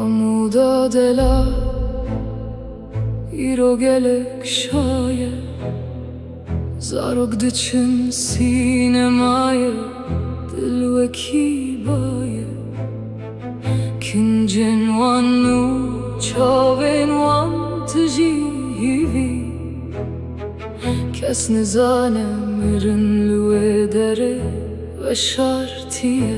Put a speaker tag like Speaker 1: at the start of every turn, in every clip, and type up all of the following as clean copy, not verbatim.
Speaker 1: Amuda dela iro gelek şaye Zarok dıçın sinemaye Dilweki baye Kincin wan nu çaven wan tjivi Kes nizane mirin lue dere ve şartiye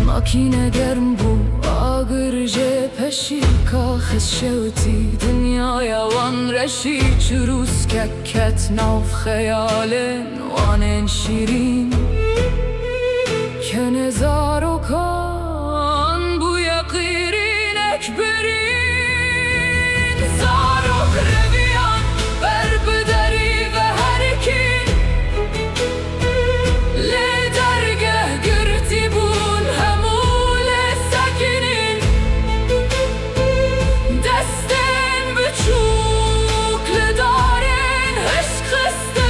Speaker 1: Makine germ bu ağır cepeşi Kahis şevti dünyaya van reşi Çürüz kekket nav hayalin vanen şirin Kene zarokan bu yakirin ekberin Zarok reviyan berbederi ve herikin Le dergeh gürti bun hemule sakinin Desten büçük le darin hışk kıstın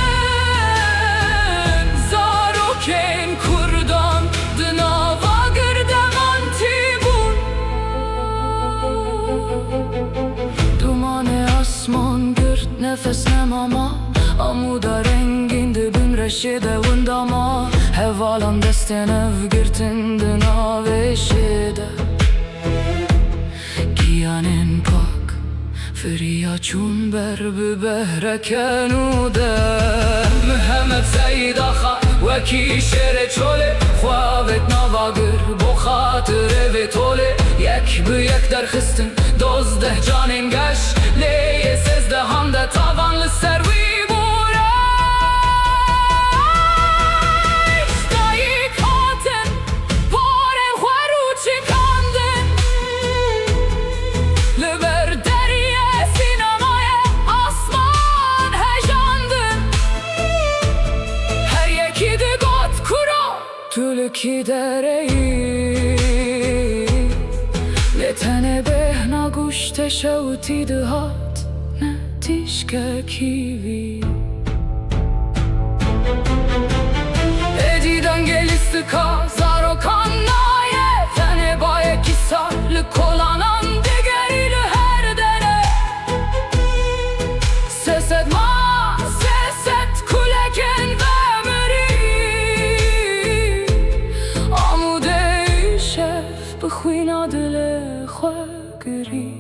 Speaker 1: Zaroken kurdan dınava gırdaman tibun Dumane asman gürt nefes nemama Amuda renginde bin reşide vundama Hevalan desten ev girtin dına veşide Giyanin pak Firiya çun berbi behrekenude Mühemmed Seyyid Ağa Veki şere çole Xwavet navagir bo xatir ev tole Yek bi yek derxistin dozdeh canin geş Leye sezdehan de tavanlı servi Tülki dereyi Letene behna guş teşevti dıhat Ne tişke kivi Ediden gelistika zarokan naye Tene baye kisarlı kolanan digeriyle her dene Ses etma, ses et kuleken ve بخوینا دل خواگری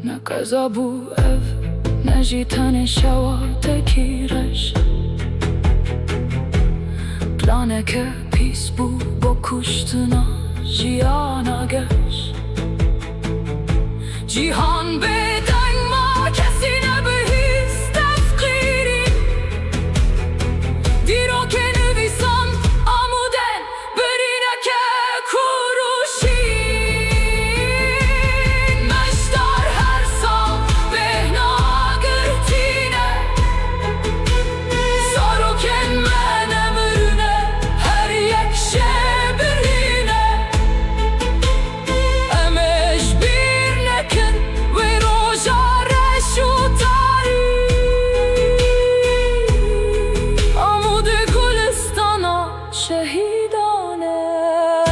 Speaker 1: نکزا بو اف نجی تن شوا تکیرش پلانه که پیس بو با کشتنا جیانا گش جیهان بدن ما کسی نبهیز تفقیری دیرو که نویسان آمودن برینه که شهیدانه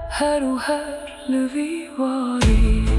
Speaker 1: هر و هر لوی واری